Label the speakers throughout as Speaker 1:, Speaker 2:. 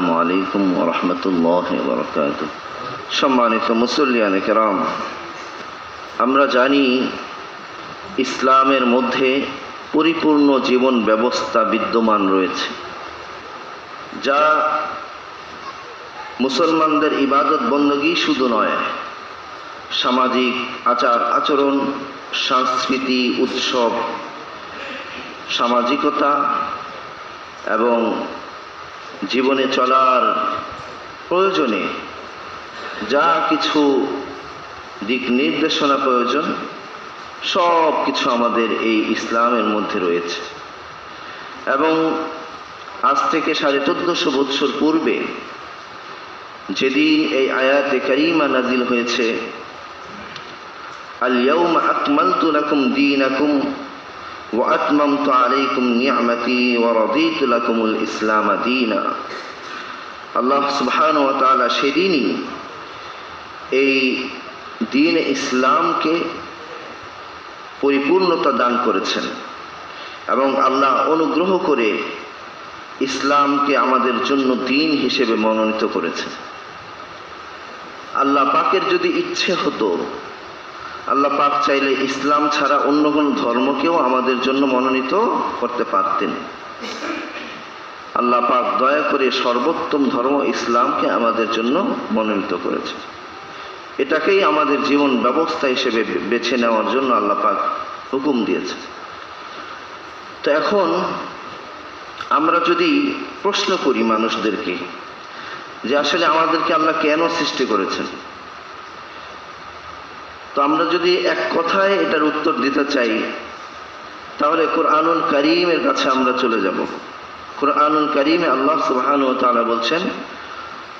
Speaker 1: আসসালামু আলাইকুম ওয়া রাহমাতুল্লাহি ওয়া বারাকাতুহু। সম্মানিত মুসল্লিয়ানে কেরাম, আমরা জানি ইসলামের মধ্যে পরিপূর্ণ জীবন ব্যবস্থা বিদ্যমান রয়েছে, যা মুসলমানদের ইবাদত বন্দগি শুধু নয়, সামাজিক আচার আচরণ, সংস্কৃতি, উৎসব, সামাজিকতা এবং জীবনে চলার প্রয়োজনে যা কিছু দিক নির্দেশনা প্রয়োজন, সব কিছু আমাদের এই ইসলামের মধ্যে রয়েছে। এবং আজ থেকে 1450 বৎসর পূর্বে যেদিন এই আয়াতে কারিমা নাজিল হয়েছে, আল ইয়াউমা আকমালতু লাকুম দীনাকুম ওয়া আতমামতু আলাইকুম নি'মাতি ওয়া রাদিতু লাকুমুল ইসলাম দীনা, আল্লাহ সুবহানাহু ওয়া তাআলা সেদিনই এই দ্বীন ইসলামকে পরিপূর্ণতা দান করেছেন এবং আল্লাহ অনুগ্রহ করে ইসলামকে আমাদের জন্য দ্বীন হিসেবে মনোনীত করেছেন। আল্লাহ পাকের যদি ইচ্ছে হতো, আল্লাহ পাক চাইলে ইসলাম ছাড়া অন্য কোনো ধর্মকেও আমাদের জন্য মনোনীত করতে পারতেন। আল্লাহ পাক দয়া করে সর্বোত্তম ধর্ম ইসলামকে আমাদের জন্য মনোনীত করেছেন। এটাকেই আমাদের জীবন ব্যবস্থা হিসেবে বেছে নেওয়ার জন্য আল্লাহ পাক হুকুম দিয়েছে। তো এখন আমরা যদি প্রশ্ন করি মানুষদেরকে যে আসলে আমাদেরকে আল্লাহ কেন সৃষ্টি করেছেন, তো আমরা যদি এক কথায় এটার উত্তর দিতে চাই, তাহলে কুরআনুল কারীমের কাছে আমরা চলে যাব। কুরআনুল কারীমে আল্লাহ সুবহানাহু ওয়া তাআলা বলছেন,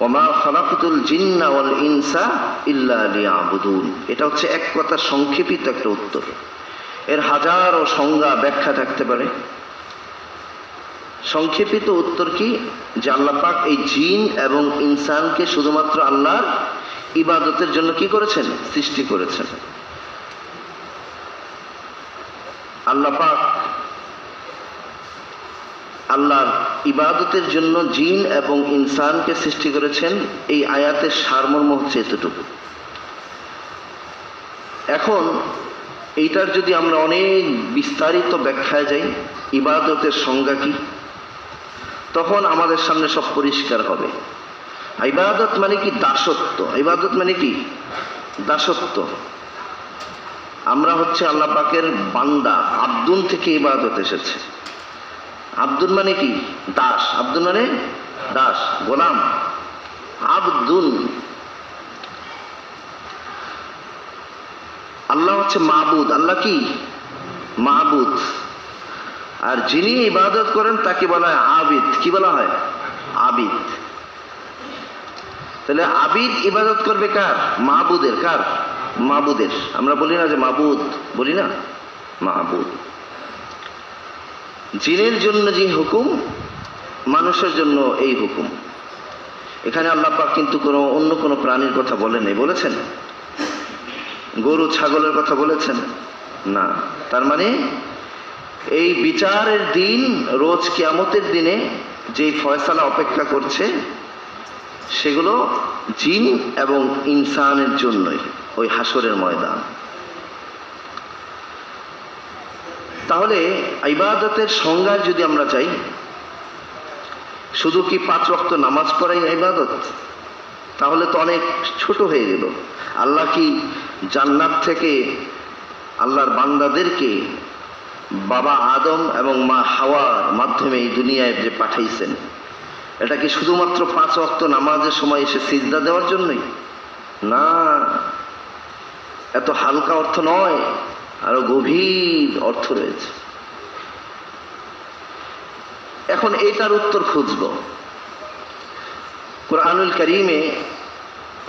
Speaker 1: ওমা খালাকতুল জিন্না ওয়াল ইনসা ইল্লা লিয়াবুদুন। এটা হচ্ছে এক কথা সংক্ষেপিত একটা উত্তর। এর হাজারো সংজ্ঞা ব্যাখ্যা থাকতে পারে। সংক্ষেপিত উত্তর কি, যে আল্লাহ পাক এই জিন এবং ইনসানকে শুধুমাত্র আল্লাহর ইবাদতের জন্য কি করেছেন? সৃষ্টি করেছেন। আল্লাহ পাক আল্লাহর ইবাদতের জন্য জিন এবং ইনসানকে সৃষ্টি করেছেন। এই আয়াতের সারমর্ম হচ্ছে এতটুকু। এখন এইটার যদি আমরা অনেক বিস্তারিত ব্যাখ্যায় যাই, ইবাদতের সংজ্ঞা কি, তখন আমাদের সামনে সব পরিষ্কার হবে। ইবাদত মানে কি? দাসত্ব। ইবাদত মানে কি? দাসত্ব। আমরা হচ্ছে আল্লাহ পাকের বান্দা। আব্দুন থেকে ইবাদত এসেছে। আব্দুন মানে কি? দাস। আব্দুন মানে দাস, গোলাম। আব্দুন। আল্লাহ হচ্ছে মাবুদ। আল্লাহ কি? মাবুদ। আর যিনি ইবাদত করেন তাকে বলা হয় আবিদ। কি বলা হয়? আবিদ। তাহলে আবিদ ইবাদত করবে কার? মাবুদের। কার? মাবুদের। আমরা বলি না যে মাবুদ, বলি না, মাবুদ। জিনের জন্য যে হুকুম, মানুষের জন্য এই হুকুম। এখানে আল্লাহ পাক কিন্তু অন্য কোনো প্রাণীর কথা বলেন নাই। বলেছেন? গরু ছাগলের কথা বলেছেন না। তার মানে এই বিচারের দিন, রোজ কিয়ামতের দিনে যেই ফয়সালা অপেক্ষা করছে, সেগুলো জিন এবং ইনসানের জন্যই, ওই হাসরের ময়দান। তাহলে ইবাদতের সংজ্ঞায় যদি আমরা চাই, শুধু কি 5 ওয়াক্ত নামাজ পড়াই ইবাদত? তাহলে তো অনেক ছোট হয়ে গেল। আল্লাহ কি জান্নাত থেকে আল্লাহর বান্দাদেরকে বাবা আদম এবং মা হাওয়ার মাধ্যমে এই দুনিয়ায় যে পাঠাইছেন, এটা কি শুধুমাত্র 5 ওয়াক্ত নামাজের সময় এসে সিজদা দেওয়ার জন্যই? না, এত হালকা অর্থ নয়, আরো গভীর অর্থ রয়েছে। এখন এইটার উত্তর খুঁজব। কুরআনুল কারীমে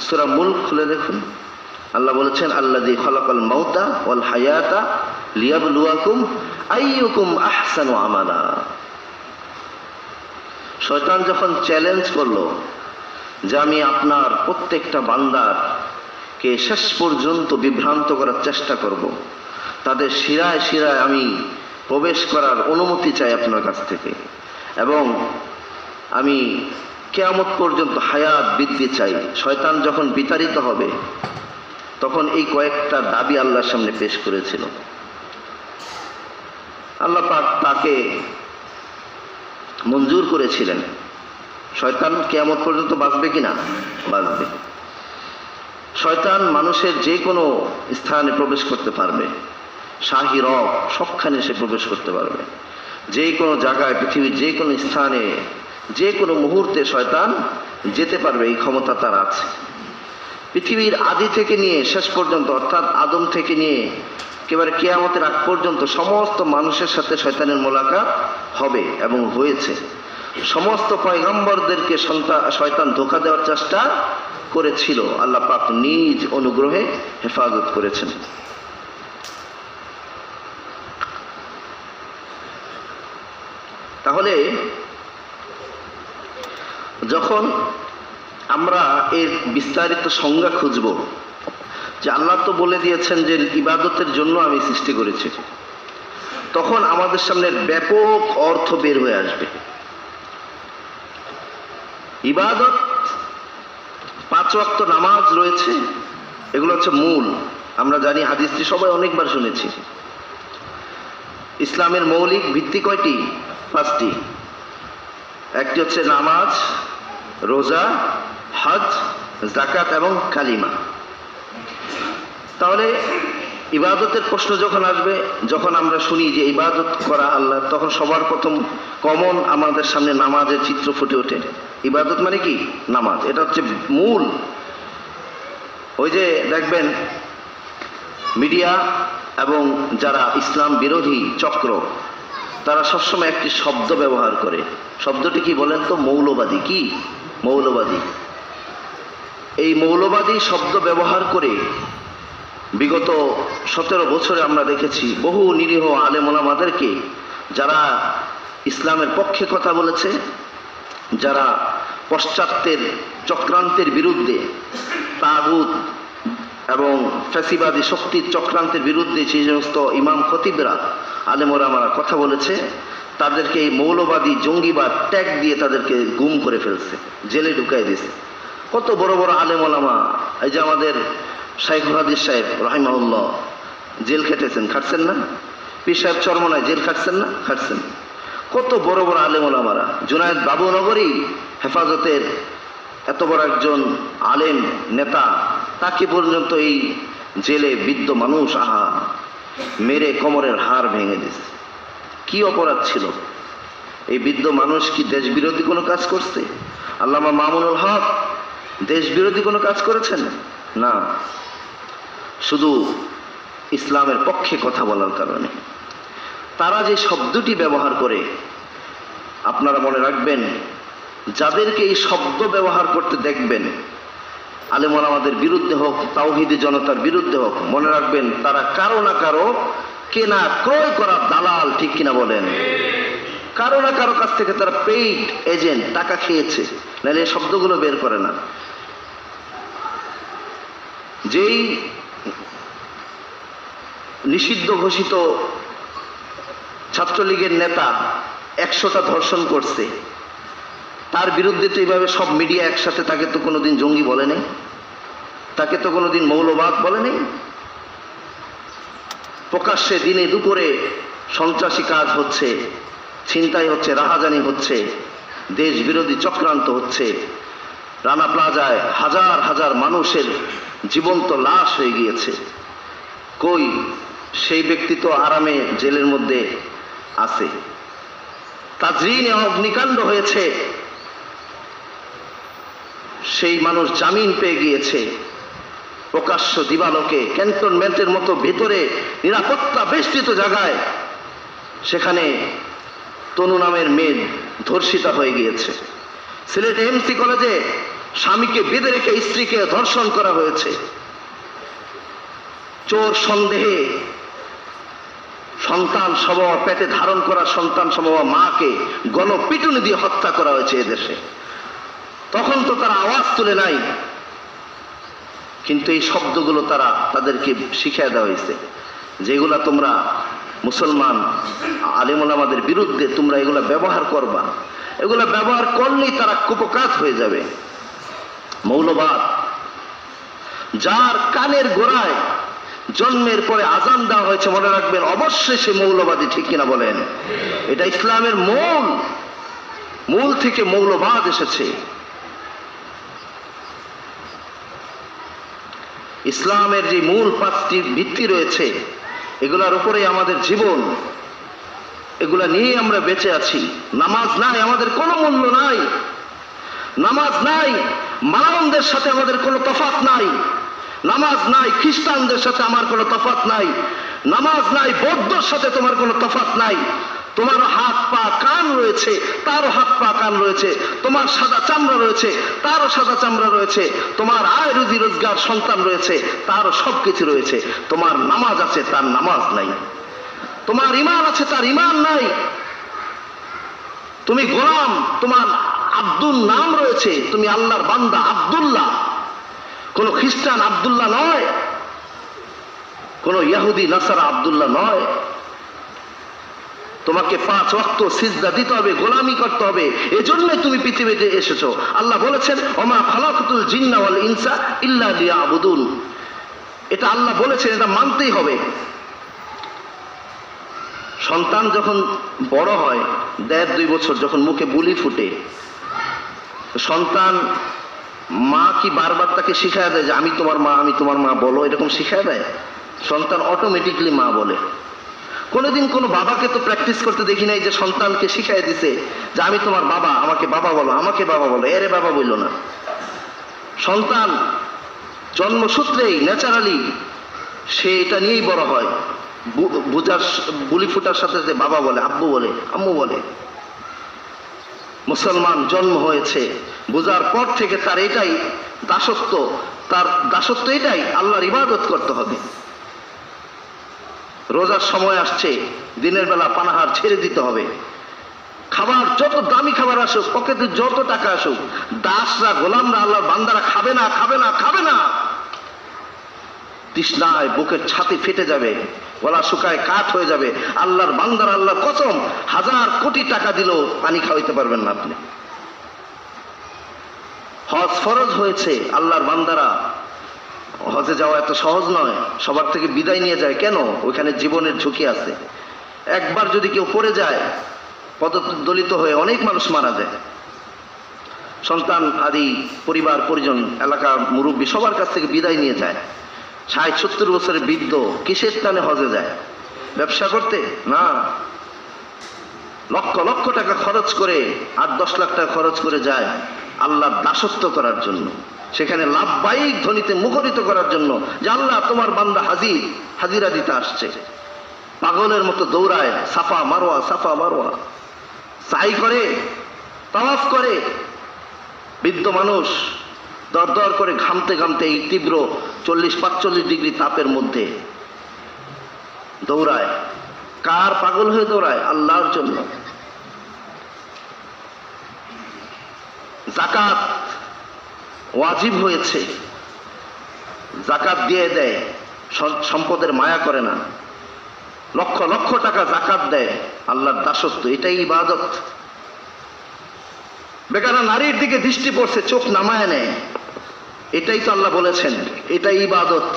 Speaker 1: সূরা মুলক খুলে দেখুন। আল্লাহ বলেছেন, আল্লাযী খালাকাল মাউতা ওয়াল হায়াতা লিয়াবলুয়াকুম আইয়ুকুম আহসানু আমালা। শয়তান যখন চ্যালেঞ্জ করলো যে আমি আপনার প্রত্যেকটা বান্দারকে শেষ পর্যন্ত বিভ্রান্ত করার চেষ্টা করব, তাদের শিরায় শিরায় আমি প্রবেশ করার অনুমতি চাই আপনার কাছ থেকে, এবং আমি কিয়ামত পর্যন্ত হায়াত বৃদ্ধি চাই, শয়তান যখন বিতাড়িত হবে তখন এই কয়েকটা দাবি আল্লাহর সামনে পেশ করেছিল। আল্লাহ পাক তাকে মঞ্জুর করেছিলেন। শয়তান কিয়ামত পর্যন্ত বাঁচবে কিনা? বাঁচবে। শয়তান মানুষের যে কোনো স্থানে প্রবেশ করতে পারবে, শাহী রব সবখানে সে প্রবেশ করতে পারবে। যে কোনো জায়গায়, পৃথিবীর যে কোনো স্থানে, যে কোনো মুহূর্তে শয়তান যেতে পারবে, এই ক্ষমতা তার আছে। পৃথিবীর আদি থেকে নিয়ে শেষ পর্যন্ত, অর্থাৎ আদম থেকে নিয়ে একেবারে কিয়ামতের আগ পর্যন্ত সমস্ত মানুষের সাথে শয়তানের মোলাকাত হবে এবং হয়েছে। সমস্ত পয়গম্বরদেরকে শয়তান ধোঁকা দেওয়ার চেষ্টা করেছিল, আল্লাহ পাক নিজ অনুগ্রহে হেফাজত করেছেন। তাহলে যখন আমরা এর বিস্তারিত সংজ্ঞা খুঁজব, যে আল্লাহ তো বলে দিয়েছেন যে ইবাদতের জন্য আমি সৃষ্টি করেছি, তখন আমাদের সামনে ব্যাপক অর্থ বের হয়ে আসবে। ইবাদত, 5 ওয়াক্ত নামাজ রয়েছে, এগুলো হচ্ছে মূল। আমরা জানি, হাদিসটি সবাই অনেকবার শুনেছি। ইসলামের মৌলিক ভিত্তি কয়টি? 5টি। একটি হচ্ছে নামাজ, রোজা, হজ, যাকাত এবং কালিমা। তাহলে ইবাদতের প্রশ্ন যখন আসবে, যখন আমরা শুনি যে ইবাদত করা আল্লাহ, তখন সবার প্রথম কমন আমাদের সামনে নামাজের চিত্র ফুটে ওঠে। ইবাদত মানে কি? নামাজ। এটা হচ্ছে মূল। ওই যে দেখবেন মিডিয়া এবং যারা ইসলাম বিরোধী চক্র, তারা সবসময় একটি শব্দ ব্যবহার করে। শব্দটি কি বলেন তো? মৌলবাদী। কি? মৌলবাদী। এই মৌলবাদী শব্দ ব্যবহার করে বিগত 17 বছরে আমরা দেখেছি বহু নিরীহ আলেম ওলামাদেরকে, যারা ইসলামের পক্ষে কথা বলেছে, যারা পশ্চাত্যের চক্রান্তের বিরুদ্ধে, তাগুত এবং ফ্যাসিবাদী শক্তির চক্রান্তের বিরুদ্ধে যে সমস্ত ইমাম খতিবরা, আলেম ওলামারা কথা বলেছে, তাদেরকে এই মৌলবাদী জঙ্গিবাদ ট্যাগ দিয়ে তাদেরকে গুম করে ফেলছে, জেলে ঢুকাই দিয়েছে। কত বড় বড় আলেম ওলামা, এই যে আমাদের শাইখুল হাদিস সাহেব রাহিমাহুল্লাহ জেল খেটেছেন, খাটছেন না? পীর সাহেব চরমনায় জেল খাটছেন না? খাটছেন। কত বড় বড় আলেম ওলামারা, জুনায়েদ বাবুনগরী হেফাজতের এত বড় একজন আলেম নেতা, তাকে পর্যন্ত এই জেলে বৃদ্ধ মানুষ আহা মেরে কোমরের হাড় ভেঙে দিয়েছে। কি অপরাধ ছিল? এই বৃদ্ধ মানুষ কি দেশ বিরোধী কোনো কাজ করছে? আল্লামা মামুনুল হক দেশ বিরোধী কোনো কাজ করেছেন? না, শুধু ইসলামের পক্ষে কথা বলার কারণে। তারা যে শব্দটি ব্যবহার করে, আপনারা মনে রাখবেন, যাদেরকে এই শব্দ ব্যবহার করতে দেখবেন, আলেম ওলামাদের বিরুদ্ধে হোক, তাওহীদি জনতার বিরুদ্ধে হোক, মনে রাখবেন তারা কারো না কারো কেনা ক্রয় করা দালাল। ঠিক কিনা বলেন? কারো না কারো কাছ থেকে তারা পেইড এজেন্ট, টাকা খেয়েছে, নাহলে এই শব্দগুলো বের করে না। যেই নিষিদ্ধ ঘোষিত ছাত্রলীগের নেতা 100টা ধর্ষণ করছে, তার বিরুদ্ধে তো এইভাবে সব মিডিয়া একসাথে, তাকে তো কোনোদিন জঙ্গি বলে নেই, তাকে তো কোনোদিন মৌলবাদ বলে নেই। প্রকাশ্যে দিনে দুপুরে সন্ত্রাসী কাজ হচ্ছে, ছিনতাই হচ্ছে, রাহাজানি হচ্ছে, দেশ বিরোধী চক্রান্ত হচ্ছে। রানা প্লাজায় হাজার হাজার মানুষের জীবন্ত লাশ হয়ে গিয়েছে। কই সেই ব্যক্তি তো আরামে জেলের মধ্যে আছে। তাজরিনে অগ্নিকাণ্ড হয়েছে, সেই মানুষ জামিন পেয়ে গিয়েছে। প্রকাশ্য দিবালোকে ক্যান্টনমেন্টের মতো ভেতরে নিরাপত্তা বেষ্টিত জায়গায়, সেখানে তনু নামের মেয়ে ধর্ষিতা হয়ে গিয়েছে। সিলেটে এমসি কলেজে স্বামীকে বেঁধে রেখে স্ত্রীকে ধর্ষণ করা হয়েছে। চোর সন্দেহে সন্তান সম পেটে ধারণ করা সন্তান সম মাকে গণপিটুনি দিয়ে হত্যা করা হয়েছে এদেশে। তখন তো তারা আওয়াজ তুলে নাই, কিন্তু এই শব্দগুলো তাদেরকে শিখিয়ে দেওয়া হয়েছে, যেগুলা তোমরা মুসলমান আলেম ওলামাদের বিরুদ্ধে তোমরা এগুলা ব্যবহার করবা। এগুলো ব্যবহার করলেই তারা কুপকাত হয়ে যাবে। মৌলবাদ, যার কানের গোড়ায় জন্মের পরে আজান দেওয়া হয়েছে, মনে রাখবেন অবশ্যই সে মৌলবাদী, ঠিক কিনা বলেন? এটা ইসলামের মূল থেকে মৌলবাদ এসেছে। ইসলামের যে মূল 5টি ভিত্তি রয়েছে, এগুলার উপরেই আমাদের জীবন, এগুলা নিয়ে আমরা বেঁচে আছি। নামাজ নাই, আমাদের কোনো মূল্য নাই। নামাজ নাই, মালামদের সাথে আমাদের কোনো তফাৎ নাই। নামাজ নাই, খ্রিস্টানদের সাথে আমার কোনো তফাৎ নাই। নামাজ নাই, বৌদ্ধর সাথে তোমার কোনো তফাৎ নাই। তোমার হাত পা কান রয়েছে, তারও হাত পা কান রয়েছে। তোমার সাদা চামড়া রয়েছে, তারও সাদা চামড়া রয়েছে। তোমার আয় রুজি রোজগার, সন্তান রয়েছে, তারও সবকিছু রয়েছে। তোমার নামাজ আছে, তার নামাজ নাই। তোমার ঈমান আছে, তার ঈমান নাই। তুমি গোলাম, তোমার আব্দুল নাম রয়েছে, তুমি আল্লাহর বান্দা আব্দুল্লাহ। কোন খ্রিস্টান আব্দুল্লাহ নয়, কোন ইহুদি নাসারা আব্দুল্লাহ নয়। তোমাকে 5 ওয়াক্ত সিজদা দিতে হবে, গোলামি করতে হবে। এজন্যই তুমি পৃথিবীতে এসেছো। আল্লাহ বলেছেন, ওমা খালাকতুল জিন্না ওয়াল ইনসা ইল্লা লিয়াবুদুন। এটা আল্লাহ বলেছেন, এটা মানতেই হবে। সন্তান যখন বড় হয়, 1.5-2 বছর, যখন মুখে বুলি ফুটে, সন্তান মা কি বারবার তাকে শিখায় দেয় যে আমি তোমার মা, আমি তোমার মা বলো, এরকম শিখায় দেয়? সন্তান অটোমেটিকলি মা বলে। কোনোদিন কোনো বাবাকে তো প্র্যাকটিস করতে দেখি নাই যে সন্তানকে শিখাই দিছে যে আমি তোমার বাবা, আমাকে বাবা বলো, আমাকে বাবা বলো, এরে বাবা বললো না। সন্তান জন্মসূত্রেই ন্যাচারালি সে এটা নিয়েই বড় হয়। বুলি ফুটার সাথে যে বাবা বলে, আব্বু বলে, আম্মু বলে। মুসলমান জন্ম হয়েছে, বোঝার পর থেকে তার এটাই দাসত্ব, তার দাসত্ব এটাই, আল্লাহর ইবাদত করতে হবে। রোজার সময় আসছে, দিনের বেলা পানাহার ছেড়ে দিতে হবে। খাবার যত দামি খাবার আসুক, পকেটে যত টাকা আসুক, দাসরা, গোলামরা, আল্লাহর বান্দারা খাবে না, খাবে না, খাবে না। তৃষ্ণায় বুকের ছাতি ফেটে যাবে, গলা শুকায় কাঠ হয়ে যাবে। আল্লাহর বান্দারা, আল্লাহর কসম, 1000 কোটি টাকা দিলেও পানি খাওয়াইতে পারবেন না আপনি। হজ ফরজ হয়েছে, আল্লাহর বান্দারা হজে যাওয়া এত সহজ নয়। সবার থেকে বিদায় নিয়ে যায় কেন? ওইখানে জীবনের ঝুঁকি আছে। একবার যদি কেউ পড়ে যায়, পদদলিত হয়ে অনেক মানুষ মারা যায়। সন্তান আদি, পরিবার পরিজন, এলাকার মুরব্বী সবার কাছ থেকে বিদায় নিয়ে যায়। 60-70 বছরের বৃদ্ধ কিসের টানে হজে যায়? ব্যবসা করতে না, লক্ষ লক্ষ টাকা খরচ করে, 8-10 লাখ টাকা খরচ করে যায় আল্লাহর দাসত্ব করার জন্য। সেখানে লাভবাহিক ধ্বনিতে মুখরিত করার জন্য যে আল্লাহ তোমার বান্দা হাজিরা দিতে আসছে। পাগলের মতো দৌড়ায়, সাফা মারোয়া, সাফা মারোয়া, সাই করে, তাওয়াফ করে। বৃদ্ধ মানুষ দর দর করে ঘামতে ঘামতে এই তীব্র 40-45 ডিগ্রি তাপের মধ্যে দৌড়ায়। কার পাগল হয়ে দৌড়ায়? আল্লাহর জন্য। যাকাত ওয়াজিব হয়েছে, যাকাত দিয়ে দেয়, সম্পদের মায়া করে না। লক্ষ লক্ষ টাকা যাকাত দেয়, আল্লাহর দাসত্ব, এটাই ইবাদত। বেকারা নারীর দিকে দৃষ্টি পড়ছে, চোখ নামায় নেয়, এটাই তো আল্লাহ বলেছেন, এটাই ইবাদত।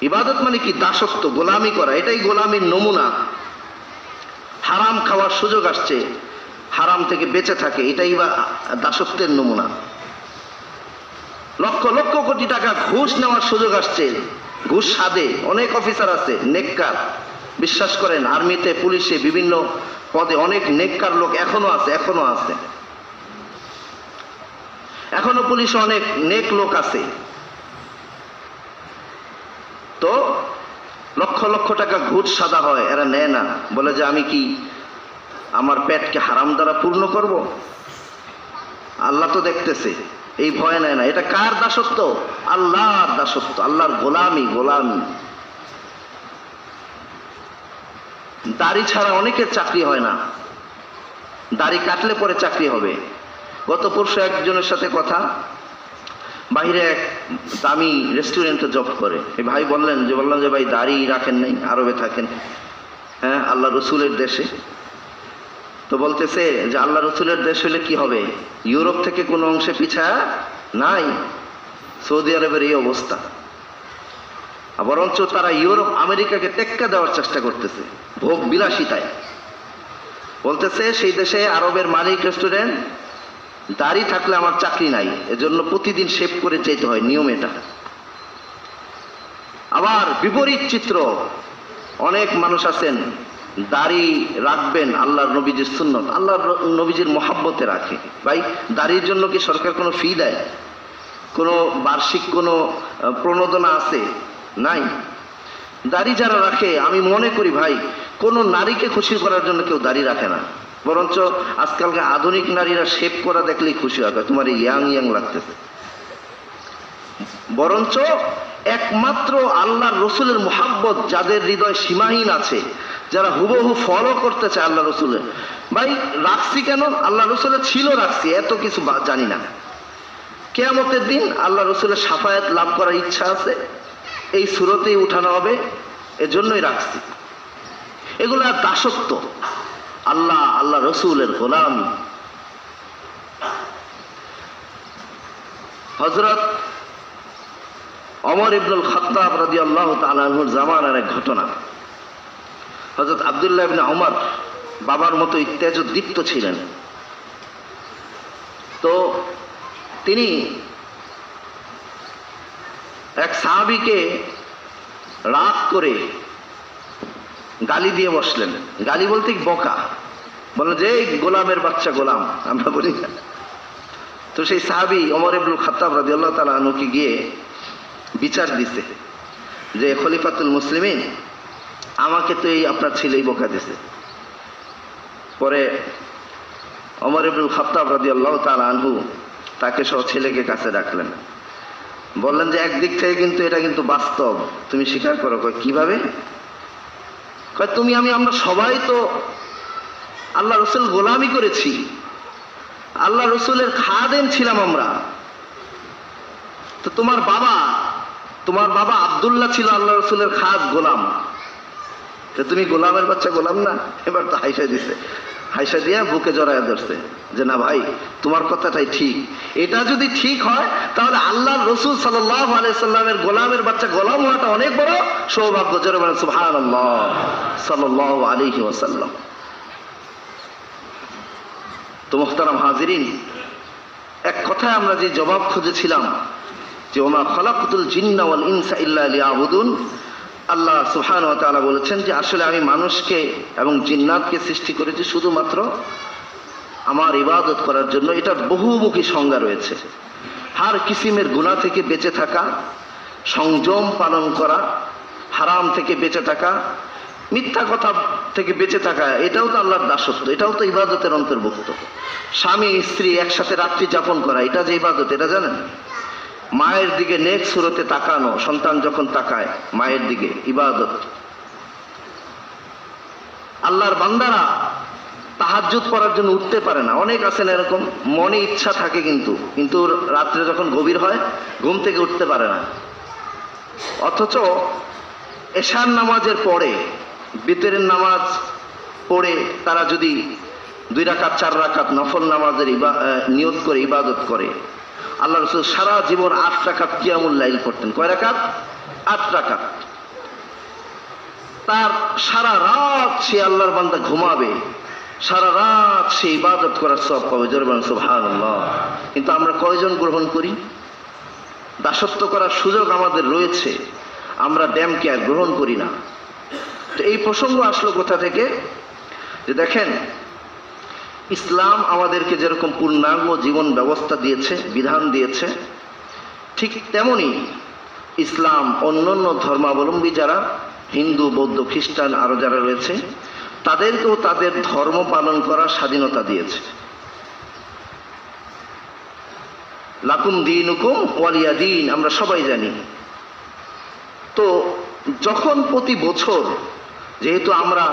Speaker 1: ইবাদত মানে কি? দাসত্ব, গোলামি করা, এটাই গোলামির নমুনা। হারাম খাওয়ার সুযোগ আসছে, হারাম থেকে বেঁচে থাকে, এটাই দাসত্বের নমুনা। লক্ষ লক্ষ কোটি টাকা ঘুষ নেওয়ার সুযোগ আসছে, ঘুষ সাদে। অনেক অফিসার আছে নেককার, বিশ্বাস করেন আর্মিতে, পুলিশে, বিভিন্ন পদে অনেক নেককার লোক এখনো আছে, এখনো আছে। এখনো পুলিশে অনেক নেক লোক আছে। তো লক্ষ লক্ষ টাকা ঘুষ সাদা হয়, এরা নেয় না। বলে যে আমি কি আমার পেটকে হারাম দ্বারা পূর্ণ করব? আল্লাহ তো দেখতেছে, এই ভয় নেয় না। এটা কার দাসত্ব? আল্লাহর দাসত্ব, আল্লাহর গোলামি, গোলামি। দাড়ি ছাড়া অনেকের চাকরি হয় না, দাড়ি কাটলে পরে চাকরি হবে। গত পরশু একজনের সাথে কথা, বাইরে এক দামি রেস্টুরেন্টে জব করে। এই ভাই বললাম যে ভাই দাড়ি রাখেন নাই, আরবে থাকেন, হ্যাঁ, আল্লাহ রসুলের দেশে। তো বলতেছে যে আল্লাহ রসুলের দেশ হলে কি হবে, ইউরোপ থেকে কোনো অংশে পিছা নাই। সৌদি আরবের এই অবস্থা, বরঞ্চ তারা ইউরোপ আমেরিকাকে টেক্কা দেওয়ার চেষ্টা করতেছে ভোগ বিলাসিতায়। বলতেছে সেই দেশে আরবের মালিক রেস্টুরেন্ট, দাড়ি থাকলে আমার চাকরি নাই, এজন্য প্রতিদিন শেভ করে যেতে হয়, নিয়ম এটা। আবার বিপরীত চিত্র, অনেক মানুষ আছেন দাড়ি রাখবেন আল্লাহর নবীজির সুন্নত, আল্লাহর নবীজির মহাব্বতে রাখে। ভাই, দাড়ির জন্য কি সরকার কোনো ফি দেয়? কোনো বার্ষিক কোনো প্রণোদনা আছে? নাই। দাড়ি যারা রাখে, আমি মনে করি ভাই, কোনো নারীকে খুশি করার জন্য কেউ দাড়ি রাখে না, বরঞ্চ আজকালকে আধুনিক নারীরা শেভ করা দেখলেই খুশি হবে, তোমার ইয়াং ইয়াং লাগতেছে। বরঞ্চ একমাত্র আল্লাহর রসুলের মুহাব্বত যাদের হৃদয় সীমাহীন আছে, যারা হুবহু ফলো করতে চায় আল্লাহ রসুলের, ভাই রাখছি কেন, আল্লাহ রসুলের ছিল রাখছি, এত কিছু জানি না। কিয়ামতের দিন আল্লাহ রসুলের শাফায়াত লাভ করার ইচ্ছা আছে, এই সুরতেই উঠানো হবে, এজন্যই রাখছি। এগুলা দাসত্ব, আল্লাহ রসুলের গোলামি। হযরত ওমর ইবনুল খাত্তাব রাদিয়াল্লাহু তাআলা আনহুর জামানার এক ঘটনা। হযরত আব্দুল্লাহ ইবনে ওমর বাবার মতো তেজোদ্দীপ্ত ছিলেন। তো তিনি এক সাহাবীকে রাগ করে গালি দিয়ে বসলেন। গালি বলতে বকা, বললেন যে গোলামের বাচ্চা গোলাম, আমরা বলি না। তো সেই সাহাবী ওমর ইবনুল খাত্তাব রাদিয়াল্লাহু তাআলা আনহুকে গিয়ে বিচার দিছে যে খলিফাতুল মুসলিমিন, আমাকে তো এই আপনার ছেলেই বকা দিছে। পরে ওমর ইবনুল খাত্তাব রাদিয়াল্লাহু তাআলা আনহু তাকে সহ ছেলেকে কাছে রাখলেন, বললেন যে একদিক থেকে কিন্তু এটা কিন্তু বাস্তব, তুমি স্বীকার করো। কয় কিভাবে? কয় তুমি আমরা সবাই তো আল্লাহ রসুল গোলামি করেছি, আল্লাহ রসুলের খাদেম ছিলাম আমরা। তো তোমার বাবা আব্দুল্লাহ ছিল আল্লাহ রসুলের খাস গোলাম, তো তুমি গোলামের বাচ্চা গোলাম না? এবার তো হাইসা দিছে, হাইসা দিয়া বুকে জড়ায় ধরছে যে না ভাই, তোমার কথাটাই ঠিক। এটা যদি ঠিক হয় তাহলে আল্লাহ রসুল সাল্লাল্লাহু আলাইহি সাল্লামের গোলামের বাচ্চা গোলাম হওয়াটা অনেক বড় সৌভাগ্য। জোরে বলেন সুবহানাল্লাহ, সাল্লাল্লাহু আলাইহি ওয়াসাল্লাম। তো মুহতারাম হাজিরিন, এক কথায় আমরা যে জবাব খুঁজেছিলাম যে ওমা খালাকতুল জিন্না ওয়াল ইনসা ইল্লা লিয়াবুদুন, আল্লাহ সুবহানাহু ওয়া তাআলা বলেছেন যে আসলে আমি মানুষকে এবং জিন্নাতকে সৃষ্টি করেছি শুধুমাত্র আমার ইবাদত করার জন্য। এটার বহুমুখী সংজ্ঞা রয়েছে। হার কিসিমের গুনাহ থেকে বেঁচে থাকা, সংযম পালন করা, হারাম থেকে বেঁচে থাকা, মিথ্যা কথা থেকে বেঁচে থাকা, এটাও তো আল্লাহর দাসত্ব, এটাও তো ইবাদতের অন্তর্ভুক্ত। স্বামী স্ত্রী একসাথে রাত্রি যাপন করা, এটা যে ইবাদত, এটা জানেন? মায়ের দিকে নেক সুরতে তাকানো, সন্তান যখন তাকায় মায়ের দিকে, ইবাদত। আল্লাহর বান্দারা তাহাজ্জুদ পড়ার জন্য উঠতে পারে না, অনেক আছেন এরকম, মনে ইচ্ছা থাকে কিন্তু রাত্রে যখন গভীর হয় ঘুম থেকে উঠতে পারে না। অথচ এশার নামাজের পরে, বিতরের নামাজ পড়ে তারা যদি 2 রাকাত 4 রাকাত নফল নামাজের নিয়ত করে ইবাদত করে, আল্লাহ রাসূল সারা জীবন 8 রাকাত কিয়ামুল লাইল পড়তেন। কয় রাকাত? 8 রাকাত। তার সারা রাত সে আল্লাহর বান্দা ঘুমাবে, সারা রাত সে ইবাদত করার সওয়াব পাবে। জোরে বলেন সুবহানাল্লাহ। কিন্তু আমরা কয়জন গ্রহণ করি? দাসত্ব করার সুযোগ আমাদের রয়েছে, আমরা ড্যাম কেয়ার গ্রহণ করি না। তো এই প্রসঙ্গ আসলো কোথা থেকে? যে দেখেন, ইসলাম আমাদেরকে যেরকম পূর্ণাঙ্গ জীবন ব্যবস্থা দিয়েছে, বিধান দিয়েছে, ঠিক তেমনি ইসলাম অন্যান্য ধর্মাবলম্বী যারা হিন্দু, বৌদ্ধ, খ্রিস্টান আরো যারা রয়েছে তাদেরকেও তাদের ধর্ম পালন করার স্বাধীনতা দিয়েছে। লাকুম দীনুকুম ওয়ালিয়া দীন, আমরা সবাই জানি। তো যখন প্রতি বছর, যেহেতু আমরা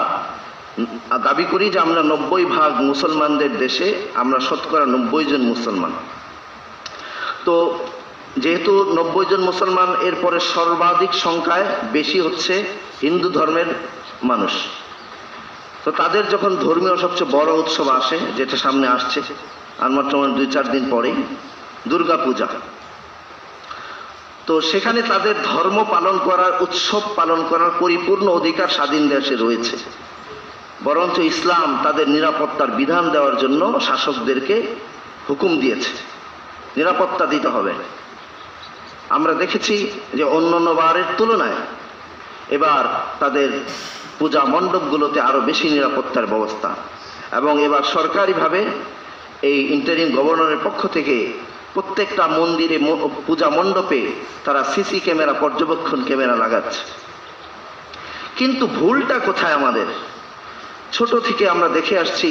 Speaker 1: দাবি করি যে আমরা 90% মুসলমানদের দেশে, আমরা শতকরা 90 জন মুসলমান, তো যেহেতু 90 জন মুসলমান, এরপরে সর্বাধিক সংখ্যায় বেশি হচ্ছে হিন্দু ধর্মের মানুষ। তো তাদের যখন ধর্মীয় সবচেয়ে বড় উৎসব আসে, যেটা সামনে আসছে আর মাত্র 2-4 দিন পরেই দুর্গা পূজা, তো সেখানে তাদের ধর্ম পালন করার, উৎসব পালন করার পরিপূর্ণ অধিকার স্বাধীন দেশে রয়েছে। বরঞ্চ ইসলাম তাদের নিরাপত্তার বিধান দেওয়ার জন্য শাসকদেরকে হুকুম দিয়েছে, নিরাপত্তা দিতে হবে। আমরা দেখেছি যে অন্যান্য বারের তুলনায় এবার তাদের পূজা মণ্ডপগুলোতে আরো বেশি নিরাপত্তার ব্যবস্থা, এবং এবার সরকারিভাবে এই ইন্টারিম গভর্নরের পক্ষ থেকে প্রত্যেকটা মন্দিরে, পূজা মণ্ডপে তারা সিসি ক্যামেরা, পর্যবেক্ষণ ক্যামেরা লাগাচ্ছে। কিন্তু ভুলটা কোথায় আমাদের? ছোট থেকে আমরা দেখে আসছি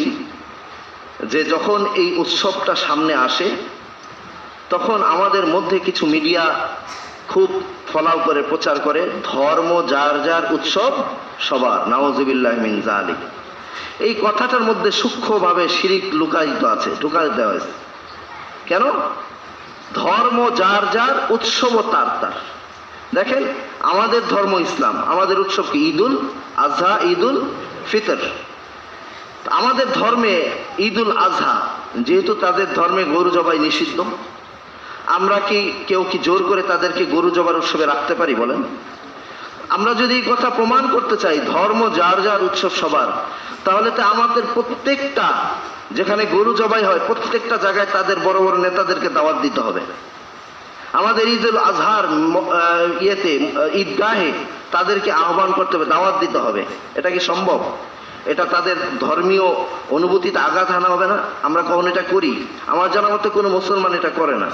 Speaker 1: যে যখন এই উৎসবটা সামনে আসে তখন আমাদের মধ্যে কিছু মিডিয়া খুব ফলাও করে প্রচার করে, ধর্ম যার যার, উৎসব সবার, নাউজুবিল্লাহ মিন যালিক। এই কথাটার মধ্যে সূক্ষ্মভাবে শিরিক লুকায়িত আছে, ঢুকাই দেওয়া হয়েছে। কেন? ধর্ম যার যার, উৎসব তার তার। দেখেন, আমাদের ধর্ম ইসলাম, আমাদের উৎসব কি? ঈদুল আজহা, ঈদুল ফিতর। আমাদের ধর্মে ঈদুল আজহা, যেহেতু তাদের ধর্মে গরু জবাই নিষিদ্ধ, আমরা কি কেউ কি জোর করে তাদেরকে গরু জবার উৎসবে রাখতে পারি বলেন? আমরা যদি এই কথা প্রমাণ করতে চাই ধর্ম যার যার, উৎসব সবার, তাহলে তো আমাদের প্রত্যেকটা যেখানে গরু জবাই হয় প্রত্যেকটা জায়গায় তাদের বড় বড় নেতাদেরকে দাওয়াত দিতে হবে। আমাদের ঈদুল আজহার ইয়েতে, ঈদগাহে তাদেরকে আহ্বান করতে হবে, দাওয়াত দিতে হবে। এটা কি সম্ভব? এটা তাদের ধর্মীয় অনুভূতিতে আঘাত হানা হবে না? আমরা কখন এটা করি? আমার জানা মতে কোনো মুসলমান এটা করে না।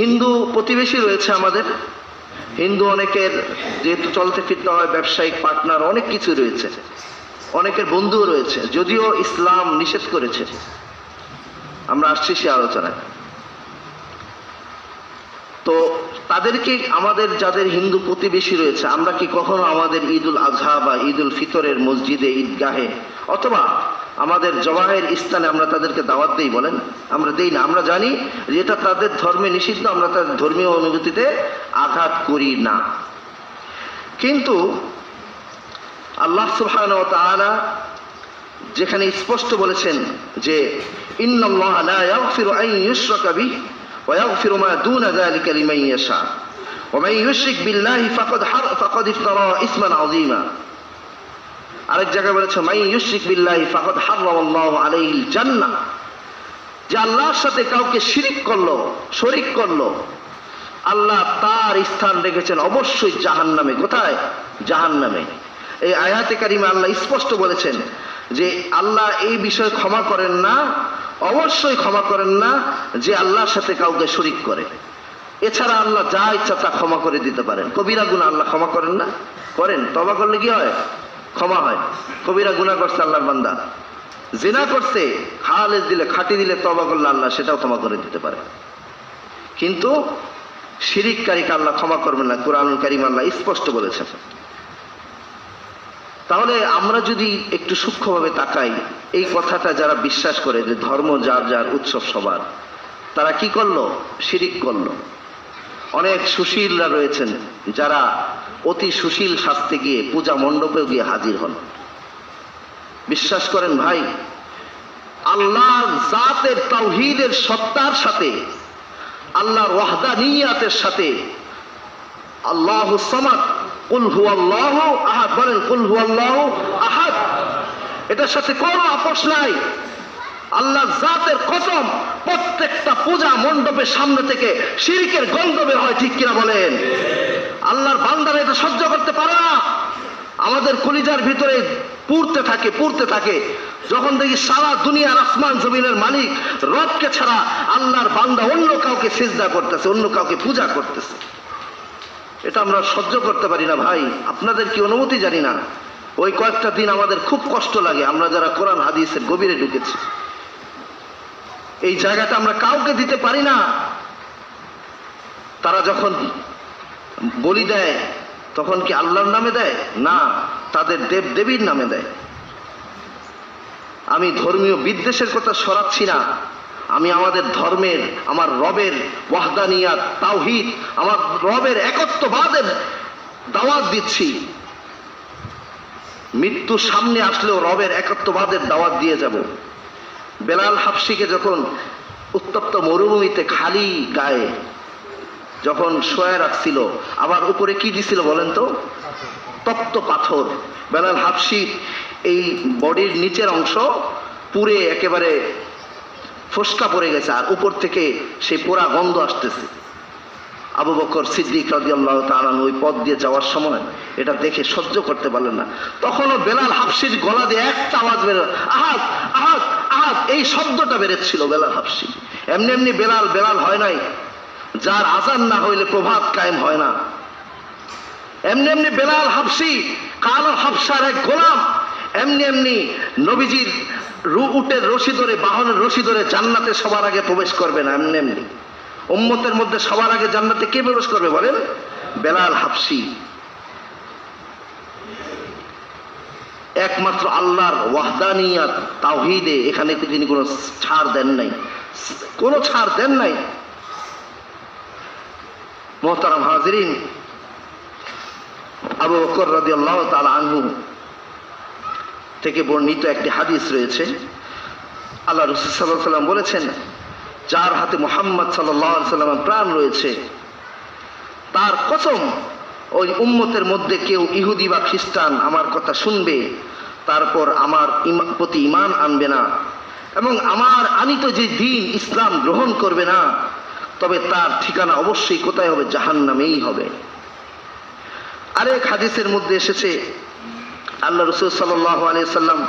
Speaker 1: হিন্দু প্রতিবেশী রয়েছে আমাদের, হিন্দু অনেকের যেহেতু চলতে ফিরতে হয়, ব্যবসায়িক পার্টনার, অনেক কিছু রয়েছে, অনেকের বন্ধুও রয়েছে, যদিও ইসলাম নিষেধ করেছে। আমরা আসছি সে আলোচনায়। তো তাদেরকে, আমাদের যাদের হিন্দু প্রতিবেশী রয়েছে, আমরা কি কখনো আমাদের ঈদুল আজহা বা ঈদুল ফিতরের মসজিদে, ঈদগাহে অথবা আমাদের জবাহের স্থানে আমরা তাদেরকে দাওয়াত দেই বলেন? আমরা দেই না। আমরা জানি যে এটা তাদের ধর্মে নিষিদ্ধ, আমরা তাদের ধর্মীয় অনুভূতিতে আঘাত করি না। কিন্তু আল্লাহ সুবহানাহু ওয়া তাআলা যেখানে স্পষ্ট বলেছেন যে ইন্নাল্লাহা লা ইয়াগফিরু আন ইউশরাকা বিহি ওয়া ইয়াগফিরু মা দুনা যালিকা লিমান ইয়াশা ওয়া মান ইউশরিক বিল্লাহি ফাকাদ ইফতারা ইসমান আযীমা। আরেক জায়গায় বলেছে মান ইউশরিক বিল্লাহি ফাকাদ হারামাল্লাহু আলাইহিল জান্নাহ, যে আল্লাহর সাথে কাউকে শিরিক করলো, শরীক করলো, আল্লাহ তার স্থান রেখেছেন অবশ্যই জাহান্নামে। কোথায়? জাহান্নামে। এই আয়াতে কারিমে আল্লাহ স্পষ্ট বলেছেন যে আল্লাহ এই বিষয় ক্ষমা করেন না, অবশ্যই ক্ষমা করেন না যে আল্লাহর সাথে কাউকে শরীক করে। এছাড়া আল্লাহ যা ইচ্ছা তা ক্ষমা করে দিতে পারেন। কবিরা গুনাহ আল্লাহ ক্ষমা করেন না? করেন। তওবা করলে কি হয়? ক্ষমা হয়। কবিরা গুনাহ করছে আল্লাহর বান্দা, জিনা করছে, খালেজ দিলে, খাঁটি দিলে, তওবা করলে আল্লাহ সেটাও ক্ষমা করে দিতে পারে। কিন্তু শিরিককারীকে আল্লাহ ক্ষমা করবেন না, কুরআনুল কারীম আল্লাহ স্পষ্ট বলেছেন। তাহলে আমরা যদি একটু সূক্ষ্মভাবে তাকাই, এই কথাটা যারা বিশ্বাস করে যে ধর্ম যার যার, উৎসব সবার, তারা কি করলো? শিরিক করলো। অনেক সুশীলরা রয়েছেন যারা অতি সুশীল সাজতে গিয়ে পূজা মণ্ডপেও গিয়ে হাজির হন। বিশ্বাস করেন ভাই, আল্লাহর জাতের তাওহীদের সত্তার সাথে, আল্লাহর ওয়াহদানিয়াতের সাথে, আল্লাহুস সামাদ, কুল হুয়াল্লাহু আহাদ, বলেন কুল হুয়াল্লাহু আহাদ, এটার সাথে কোনো আপোষ নাই। আল্লাহ জাতের কসম, প্রত্যেকটা পূজা মণ্ডপের সামনে থেকে শিরকের গন্ধ বের হয়, ঠিক কিনা বলেন? আল্লাহর বান্দারা এটা সহ্য করতে পারে না। আমাদের কলিজার ভিতরে পুড়তে থাকে, পুড়তে থাকে যখন দেখি সারা দুনিয়ার আসমান জমিনের মালিক রবকে ছাড়া আল্লাহর বান্দা অন্য কাউকে সিজদা করতেছে, অন্য কাউকে পূজা করতেছে। এটা আমরা সহ্য করতে পারি না ভাই। আপনাদের কি অনুমতি জানি না। ওই কয়েকটা দিন আমাদের খুব কষ্ট লাগে, আমরা যারা কোরআন হাদিসের গভীরে ঢুকেছি। এই জায়গাটা আমরা কাউকে দিতে পারি না। তারা যখন বলি দেয় তখন কি আল্লাহর নামে দেয়? না, তাদের দেব দেবীর নামে দেয়। আমি ধর্মীয় বিদ্বেষের কথা সরাচ্ছি না, আমি আমাদের ধর্মের, আমার রবের ওয়াহদানিয়াত, তাওহীদ, আমার রবের একত্ববাদের দাওয়াত দিচ্ছি। মৃত্যু সামনে আসলেও রবের একত্ববাদের দাওয়াত দিয়ে যাব। বেলাল হাবশিকে যখন উত্তপ্ত মরুভূমিতে খালি গায়ে যখন শোয়া রাখছিল, আবার উপরে কি দিছিল বলেন তো? তপ্ত পাথর। বেলাল হাবশি এই বডির নিচের অংশ পুরে একেবারে ফোসকা পড়ে গেছে, আর উপর থেকে সেই পোড়া গন্ধ আসতেছে। আবু বকর সিদ্দিক রাদিয়াল্লাহু তাআলা ওই পথ দিয়ে যাওয়ার সময় এটা দেখে সহ্য করতে পারলেন না। তখনও বেলাল হাবশির গলা দিয়ে একটা আওয়াজ বের, আহাদ আহাদ আহাদ, এই শব্দটা বেরোচ্ছিল বেলাল হাবশি। এমনি এমনি বেলাল বেলাল হয় নাই, যার আজান না হইলে প্রভাত কায়েম হয় না। এমনি এমনি বেলাল হাবশি কালো হাবশার এক গোলাম, এমনি এমনি নবীজির উটের রশি ধরে, বাহনের রশি ধরে জান্নাতে সবার আগে প্রবেশ করবে না। এমনি এমনি উম্মতের মধ্যে সবার আগে জান্নাতে কে প্রবেশ করবে বলেন? বেলাল হাবশি। একমাত্র আল্লাহর ওয়াহদানিয়াত তাওহীদে এখানে তিনি কোনো ছাড় দেন নাই, কোনো ছাড় দেন নাই। মুহতারাম হাজিরিন, আবু বকর রাদিয়াল্লাহু তাআলা আনহু থেকে বর্ণিত একটি হাদিস রয়েছে। আল্লাহ রাসূল সাল্লাল্লাহু আলাইহি ওয়াসাল্লাম বলেছেন, যার হাতে মুহাম্মদ সাল্লাল্লাহু আলাইহি ওয়াসাল্লামের প্রাণ রয়েছে, তার কসম ওই উম্মতের মধ্যে কেউ ইহুদি বা খ্রিস্টান আমার কথা শুনবে, তারপর আমার প্রতি ঈমান আনবে না এবং আমার আনিত যে দ্বীন ইসলাম গ্রহণ করবে না, তবে তার ঠিকানা অবশ্যই কোথায় হবে? জাহান্নামেই হবে। আরেক হাদিসের মধ্যে এসেছে, আল্লাহ রাসূল সাল্লাল্লাহু আলাইহি ওয়াসাল্লাম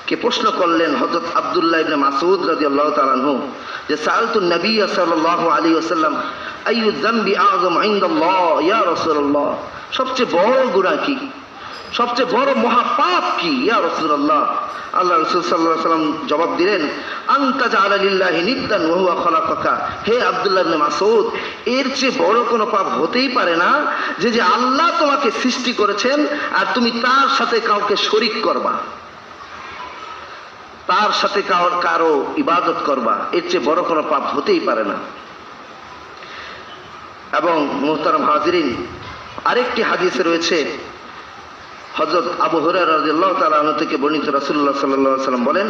Speaker 1: কে প্রশ্ন করলেন হযরত আব্দুল্লাহ ইবনে মাসউদ রাদিয়াল্লাহু তাআলা আনহু, যে সাআলতু নবী সাল্লাল্লাহু আলাইহি ওয়াসাল্লাম আইয়ু যামবি আযম ইনদাল্লাহ ইয়া রাসূলুল্লাহ, সবচেয়ে বড় গুনাহ কি, সবচেয়ে বড় মহাপাপ কি ইয়া রাসূলুল্লাহ? আল্লাহ রাসূল সাল্লাল্লাহু আলাইহি ওয়াসাল্লাম জবাব দিলেন, আনতা জাআলা লিল্লাহি নিদ্দান ওয়া হুয়া খালাকাকা। হে আব্দুল্লাহ ইবনে মাসউদ, এর চেয়ে বড় কোনো পাপ হতেই পারে না যে আল্লাহ তোমাকে সৃষ্টি করেছেন আর তুমি তার সাথে কাউকে শরীক করবা, তার সাথে কারো ইবাদত করবা, এর চেয়ে বড় কোনো পাপ হতেই পারে না। এবং মুহতারাম হাজিরিন, আরেকটি হাদিসে রয়েছে, হযরত আবু হুরায়রা রাদিয়াল্লাহু তাআলা আনহু থেকে বর্ণিত, রাসূলুল্লাহ সাল্লাল্লাহু আলাইহি ওয়াসাল্লাম বলেন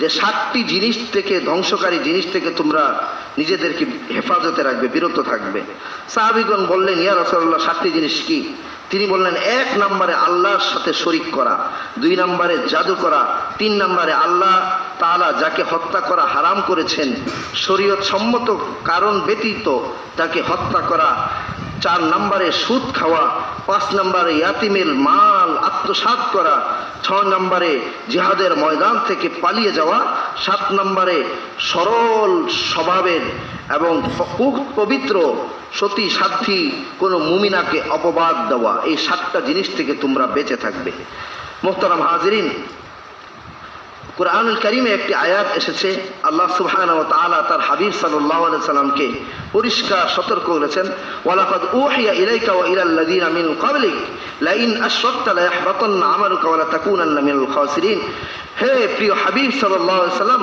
Speaker 1: যে 7টি জিনিস থেকে, ধ্বংসকারী জিনিস থেকে তোমরা নিজেদেরকে হেফাজতে রাখবে, বিরত থাকবে। সাহাবীগণ বললেন, ইয়া রাসূলুল্লাহ 7টি জিনিস কি? তিনি বললেন, 1 নম্বরে আল্লাহর সাথে শরীক করা, 2 নম্বরে জাদু করা, 3 নম্বরে আল্লাহ তাআলা যাকে হত্যা করা হারাম করেছেন শরীয়ত সম্মত কারণ ব্যতীত তাকে হত্যা করা, 4 নম্বরে সুদ খাওয়া, 5 নম্বরে ইয়াতিমের মাল আত্মসাৎ করা, 6 নম্বরে জিহাদের ময়দান থেকে পালিয়ে যাওয়া, 7 নম্বরে সরল স্বভাবের এবং পবিত্র সতী সাধ্বী কোনো মুমিনাকে অপবাদ দেওয়া। এই 7টা জিনিস থেকে তোমরা বেঁচে থাকবে। মুহতারাম হাজিরিন, কুরআনুল কারীমে একটি আয়াত এসেছে, আল্লাহ সুবহানাহু ওয়া তাআলা তার হাবিব সাল্লাল্লাহু আলাইহি সাল্লামকে পরিষ্কার সতর্ক করেছেন, ওয়ালাকাদ উহিয়া ইলাইকা ওয়া ইলাল লাযিনা মিন ক্বাবলিক লাইন আশরাকতা লায়াহবাতান্না আমালুকা ওয়া লাতাকুনান্না মিনাল খাসিরিন। হে প্রিয় হাবিব সাল্লাল্লাহু আলাইহি সাল্লাম,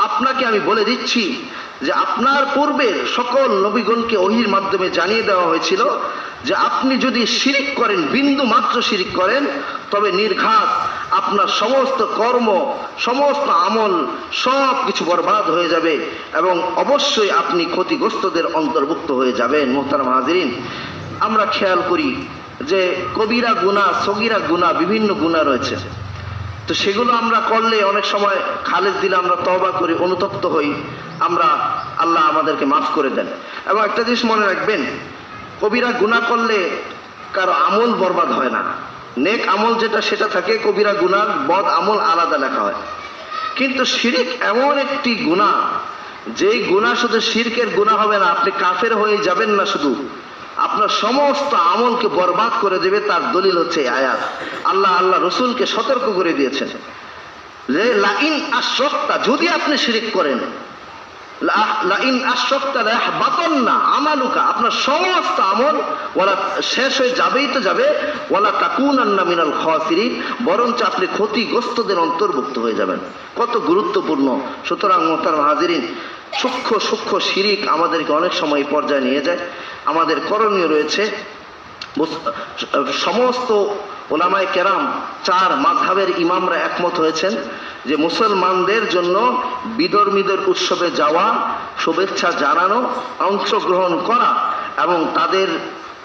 Speaker 1: আপনাকে আমি বলে দিচ্ছি যে আপনার পূর্বের সকল নবীগণকে ওহীর মাধ্যমে জানিয়ে দেওয়া হয়েছিল যে আপনি যদি শিরিক করেন, বিন্দু মাত্র শিরিক করেন, তবে নির্ঘাত আপনার সমস্ত কর্ম, সমস্ত আমল সব কিছু বরবাদ হয়ে যাবে এবং অবশ্যই আপনি ক্ষতিগ্রস্তদের অন্তর্ভুক্ত হয়ে যাবেন। মুহতারাম হাজিরিন, আমরা খেয়াল করি যে কবিরা গুনাহ, সগীরা গুনাহ, বিভিন্ন গুনাহ রয়েছে, তো সেগুলো আমরা করলে অনেক সময় খালেজ দিলে আমরা তওবা করি, অনুতপ্ত হই, আমরা আল্লাহ আমাদেরকে মাফ করে দেন। এবং একটা জিনিস মনে রাখবেন, কবিরা গুনাহ করলে কারো আমল বরবাদ হয় না, নেক আমল যেটা সেটা থাকে, কবিরা গুনাহ বদ আমল আলাদা লেখা হয়। কিন্তু শিরক এমন একটি গুনাহ, যেই গুনাহ শুধু শিরকের গুনাহ হবে না, আপনি কাফের হয়ে যাবেন না, শুধু আপনার সমস্ত আমলকে বরবাদ করে দেবে। তার দলিল হচ্ছে আয়াত। আল্লাহ রসুলকে সতর্ক করে দিয়েছেন যে লাইন আশরাকতা, যদি আপনি শিরক করেন, লাইন আশরাকতা লায়াহবাতান্না আমালুকা, আপনার সমস্ত আমল ওয়ালা শেষ হয়ে যাবেই তো যাবে, ওয়ালা তাকুনান্না মিনাল খাসিরিন, বরঞ্চ আপনি ক্ষতিগ্রস্তদের অন্তর্ভুক্ত হয়ে যাবেন। কত গুরুত্বপূর্ণ! সুতরাং মুহতারাম হাজিরিন, সূক্ষ্ম শিরিক আমাদেরকে অনেক সময় পর্যায়ে নিয়ে যায়। আমাদের করণীয় রয়েছে সমস্ত ওলামায়ে কেরাম, 4 মাযহাবের ইমামরা একমত হয়েছেন যে মুসলমানদের জন্য বিধর্মীদের উৎসবে যাওয়া, শুভেচ্ছা জানানো, অংশগ্রহণ করা এবং তাদের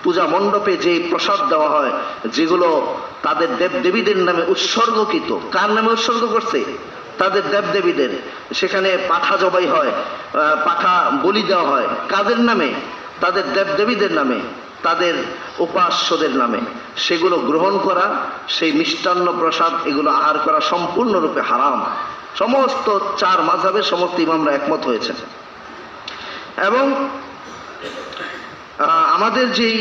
Speaker 1: পূজা মণ্ডপে যে প্রসাদ দেওয়া হয়, যেগুলো তাদের দেবদেবীদের নামে উৎসর্গকৃত। কার নামে উৎসর্গ করছে? তাদের দেবদেবীদের। সেখানে পাঠা জবাই হয়, পাঠা বলি দেওয়া হয়। কাদের নামে? তাদের দেবদেবীদের নামে, তাদের উপাস্যদের নামে। সেগুলো গ্রহণ করা, সেই মিষ্টান্ন প্রসাদ এগুলো আহার করা সম্পূর্ণরূপে হারাম। সমস্ত 4 মাযহাবের সমস্ত ইমামরা একমত হয়েছেন। এবং আমাদের যেই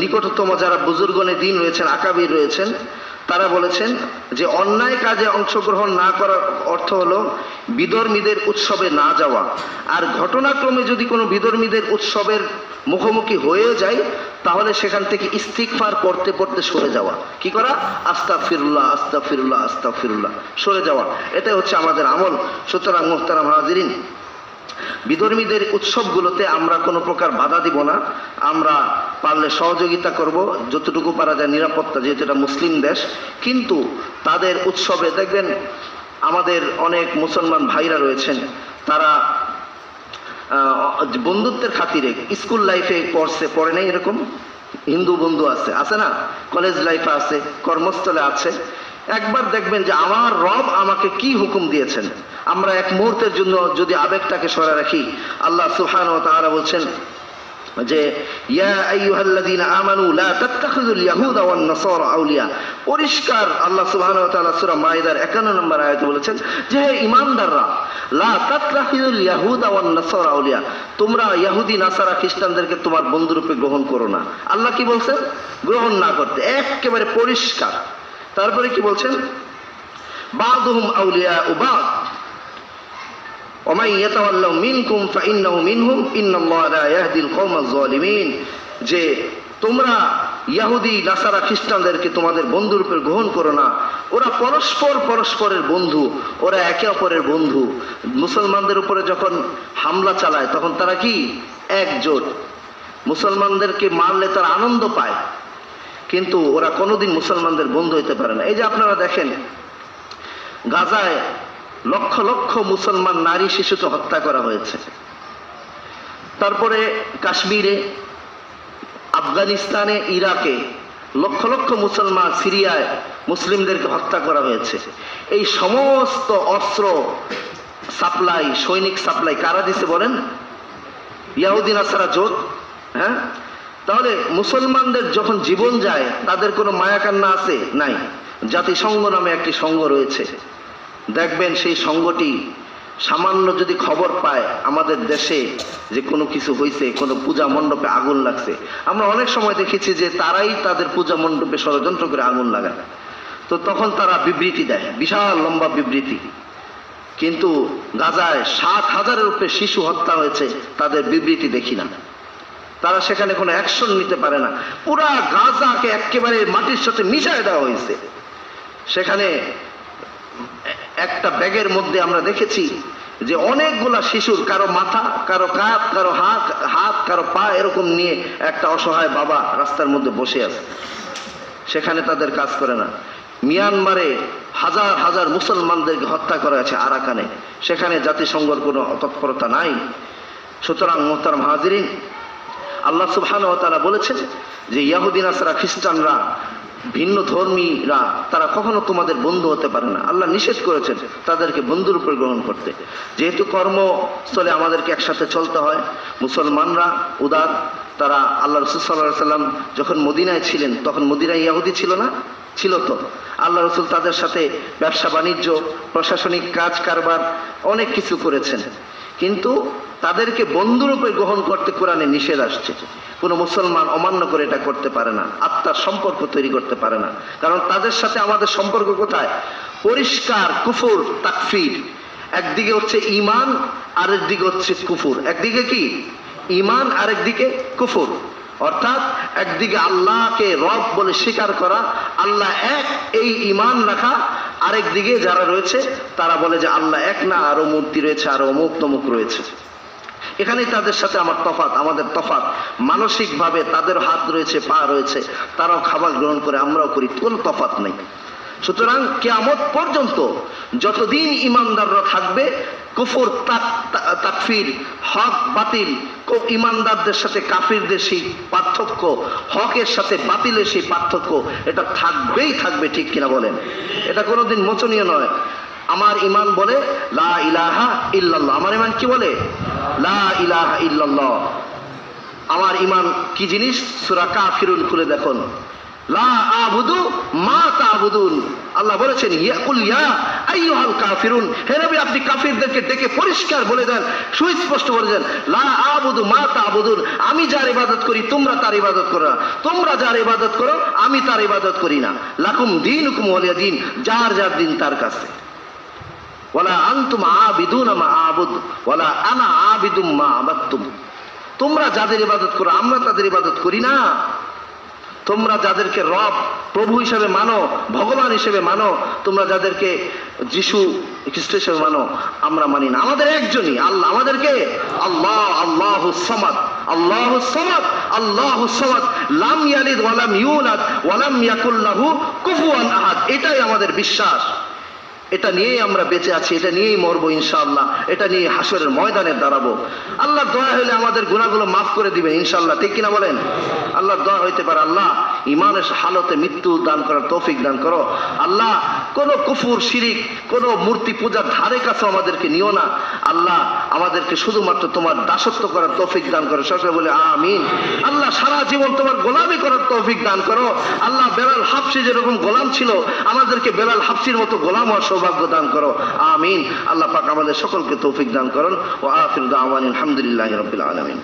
Speaker 1: নিকটতম যারা বুজুর্গনে দিন রয়েছেন, আকাবির রয়েছেন, তারা বলেছেন যে অন্যায় কাজে অংশগ্রহণ না করার অর্থ হলো বিধর্মীদের উৎসবে না যাওয়া। আর ঘটনাক্রমে যদি কোনো বিধর্মীদের উৎসবের মুখোমুখি হয়ে যায়, তাহলে সেখান থেকে ইস্তিগফার করতে করতে সরে যাওয়া। কি করা? আস্তাগফিরুল্লাহ, আস্তাগফিরুল্লাহ, আস্তাগফিরুল্লাহ, সরে যাওয়া। এটাই হচ্ছে আমাদের আমল। সুতরাং মুহতারাম হাজিরিন, বিধর্মীদের উৎসবগুলোতে আমরা কোনো প্রকার বাধা দিব না। আমরা পারলে সহযোগিতা করব, যতটুকু পারা যায় নিরাপত্তা, যেহেতু এটা মুসলিম দেশ। কিন্তু তাদের উৎসবে দেখবেন আমাদের অনেক মুসলমান ভাইরা রয়েছেন, তারা বন্ধুত্বের খাতিরে স্কুল লাইফে পড়ে নাই, এরকম হিন্দু বন্ধু আছে, আছে না? কলেজ লাইফে আছে, কর্মস্থলে আছে। একবার দেখবেন যে আমার রব আমাকে কি হুকুম দিয়েছেন। আমরা এক মুহূর্তের জন্য যদি আবেগটাকে সরা রাখি, আল্লাহ সুবহানাহু ওয়া তাআলা বলছেন যে ইয়া আইয়ুহাল্লাযীনা আমানু লা তাত্তাখিযুল ইয়াহুদা ওয়ান নাসারা আউলিয়া। পরিষ্কার আল্লাহ সুবহানাহু ওয়া তাআলা সূরা মাইদার 51 নম্বর আয়াতে বলেছেন যে হে ঈমানদাররা, লা তাত্তাখিযুল ইয়াহুদা ওয়ান নাসারা আউলিয়া, তোমরা ইহুদি নাসারা খ্রিস্টানদেরকে তোমার বন্ধুরূপে গ্রহণ করো না। আল্লাহ কি বলছেন? গ্রহণ না করতে, একেবারে পরিষ্কার। তারপরে কি বলছেন? বা'দুহুম আউলিয়াউ বা'দ ওয়া মান ইয়াতাওয়াল্লাউ মিনকুম ফাইন্নাহু মিনহুম ইন্নাল্লাহা লা ইয়াহদিল কওমাজ যালিমিন। যে তোমরা ইহুদি নাসারা খ্রিস্টানদেরকে তোমাদের বন্ধুরূপে গ্রহণ করো না। ওরা পরস্পরের বন্ধু, ওরা একে অপরের বন্ধু। মুসলমানদের উপরে যখন হামলা চালায় তখন তারা কি একজোট। মুসলমানদেরকে মারলে তারা আনন্দ পায়, কিন্তু ওরা কোনোদিন মুসলমানদের বন্ধু হইতে পারে না। এই যে আপনারা দেখেন গাজায় লক্ষ লক্ষ মুসলমান নারী শিশুকে হত্যা করা হয়েছে। তারপরে কাশ্মীরে, আফগানিস্তানে, ইরাকে লক্ষ লক্ষ মুসলমান, সিরিয়ায় মুসলিমদেরকে হত্যা করা হয়েছে। এই সমস্ত অস্ত্র সাপ্লাই, সৈনিক সাপ্লাই কারা দিছে বলেন? ইহুদি নাসারা জোট। হ্যাঁ, তাহলে মুসলমানদের যখন জীবন যায় তাদের কোনো মায়া কান্না আছে? নাই। জাতিসংঘ নামে একটি সংঘ রয়েছে, দেখবেন সেই সংঘটি সামান্য যদি খবর পায় আমাদের দেশে যে কোনো কিছু হয়েছে, কোনো পূজা মণ্ডপে আগুন লাগছে, আমরা অনেক সময় দেখেছি যে তারাই তাদের পূজা মণ্ডপে ষড়যন্ত্র করে আগুন লাগায়। তো তখন তারা বিবৃতি দেয়, বিশাল লম্বা বিবৃতি। কিন্তু গাজায় 7,000-এর উপরে শিশু হত্যা হয়েছে, তাদের বিবৃতি দেখি না। তারা সেখানে কোনো অ্যাকশন নিতে পারে না। পুরা গাজাকে একেবারে মাটির সাথে মিশিয়ে দেওয়া হয়েছে। সেখানে একটা ব্যাগের মধ্যে আমরা দেখেছি যে অনেকগুলা শিশুর, কারো মাথা, কারো কাঁধ, কারো হাত, কারো পা এরকম নিয়ে একটা অসহায় বাবা রাস্তার মধ্যে বসে আছে। সেখানে তাদের কাজ করে না। মিয়ানমারে হাজার হাজার মুসলমানদেরকে হত্যা করা হয়েছে আরাকানে, সেখানে জাতিসংঘের কোনো তৎপরতা নাই। সুতরাং মুহতারাম হাজিরিন, আল্লাহ সুবহানাহু ওয়া তাআলা বলেছেন যে ইহুদি নাসারা খ্রিস্টানরা, ভিন্ন ধর্মীরা, তারা কখনো তোমাদের বন্ধু হতে পারে না। আল্লাহ নিষেধ করেছেন তাদেরকে বন্ধুর উপর গ্রহণ করতে। যেহেতু কর্মস্থলে আমাদেরকে একসাথে চলতে হয়, মুসলমানরা উদার, তারা আল্লাহ রাসূল সাল্লাল্লাহু আলাইহি ওয়াসাল্লাম যখন মদিনায় ছিলেন তখন মদিনায় ইহুদি ছিল না? ছিল তো। আল্লাহ রাসূল তাদের সাথে ব্যবসা বাণিজ্য, প্রশাসনিক কাজ কারবার অনেক কিছু করেছেন, কিন্তু তাদেরকে বন্ধুরূপে গ্রহণ করতে কোরআনে নিষেধ আসছে। কোনো মুসলমান অমান্য করে এটা করতে পারে না, আত্মার সম্পর্ক তৈরি করতে পারে না। কারণ তাদের সাথে আমাদের সম্পর্ক কোথায়? পরিষ্কার কুফর, তাকফির। একদিকে হচ্ছে ঈমান, আরেকদিকে হচ্ছে কুফর। একদিকে কি ঈমান, আরেকদিকে কুফর। অর্থাৎ একদিকে আল্লাহকে রব বলে স্বীকার করা, আল্লাহ এক, এই ঈমান রাখা। আরেকদিকে যারা রয়েছে তারা বলে যে আল্লাহ এক না, আরো মূর্তি রয়েছে, আরো অমুক তমুক রয়েছে। এখানেই তাদের সাথে আমার তফাৎ, আমাদের তফাৎ। মানসিকভাবে তাদের হাত রয়েছে, পা রয়েছে, তারাও খাবার গ্রহণ করে, আমরাও করি, কোনো তফাৎ নেই। সুতরাং কিয়ামত পর্যন্ত যতদিন ইমানদাররা থাকবে, কুফর তাকফির, হক বাতিল, ইমানদারদের সাথে কাফিরদের সেই পার্থক্য, হকের সাথে বাতিলের সেই পার্থক্য, এটা থাকবেই থাকবে, ঠিক কিনা বলেন? এটা কোনোদিন মোচনীয় নয়। আমার ইমান বলে লা ইলাহা ইল্লাল্লাহ। আমার ইমান কি বলে? লা ইলাহা ইল্লাল্লাহ। আমার ইমান কি জিনিস? সূরা কাফিরুন খুলে দেখুন। লা আবুদু মা তা'বুদুন। আল্লাহ বলেছেন ইয়া কুল ইয়া আইয়ুহাল কাফিরুন, হে নবী আপনি কাফিরদেরকে ডেকে পরিষ্কার বলে দেন, সুস্পষ্ট বলে দেন, লা আবুদু মা তা'বুদুন, আমি যার ইবাদত করি তোমরা তার ইবাদত করো না, তোমরা যার ইবাদত করো আমি তার ইবাদত করি না। লাকুম দীনুকুম ওয়ালিয়া দীন, যার যার দিন তার কাছে। ওয়ালা আনতুম আবিদুনা মা আবুদ ওয়ালা আনা আবিদুম মা আবাদতুম। তোমরা যাদের ইবাদত করো আমরা তাদের ইবাদত করি না। তোমরা যাদেরকে রব, প্রভু হিসেবে মানো, ভগবান হিসেবে মানো, তোমরা যাদেরকে যিশু খ্রিস্ট হিসেবে মানো, আমরা মানি না। আমাদের একজনই আল্লাহ, আমাদেরকে আল্লাহ, আল্লাহুস সামাদ, আল্লাহুস সামাদ, আল্লাহুস সামাদ, লাম ইয়ালিদ ওয়া লাম ইউলাদ ওয়া লাম ইয়াকুল লাহু কুফুয়ান আহাদ। এটাই আমাদের বিশ্বাস, এটা নিয়েই আমরা বেঁচে আছি, এটা নিয়েই মরবো ইনশাআল্লাহ, এটা নিয়ে হাসরের ময়দানে দাঁড়াবো। আল্লাহর দোয়া হলে আমাদের গুনাহগুলো মাফ করে দিবেন ইনশাআল্লাহ, ঠিক কিনা বলেন? আল্লাহর দোয়া হইতে পারে, আল্লাহ ইমানের হালতে মৃত্যু দান করার তৌফিক দান করো। আল্লাহ কোনো কুফর, শিরিক, কোনো মূর্তি পূজার ধারে কাছে আমাদেরকে নিও না। আল্লাহ আমাদেরকে শুধুমাত্র তোমার দাসত্ব করার তৌফিক দান করো। সকলে বলে আমিন। আল্লাহ সারা জীবন তোমার গোলামি করার তৌফিক দান করো। আল্লাহ বেলাল হাবশি যেরকম গোলাম ছিল, আমাদেরকে বেলাল হাবশির মতো গোলাম হওয়ার সৌভাগ্য দান করো। আমিন। আল্লাহ পাক আমাদের সকলকে তৌফিক দান করুন। ওয়া আখিরু দাওয়ানা আলহামদুলিল্লাহি রাব্বিল আলামিন।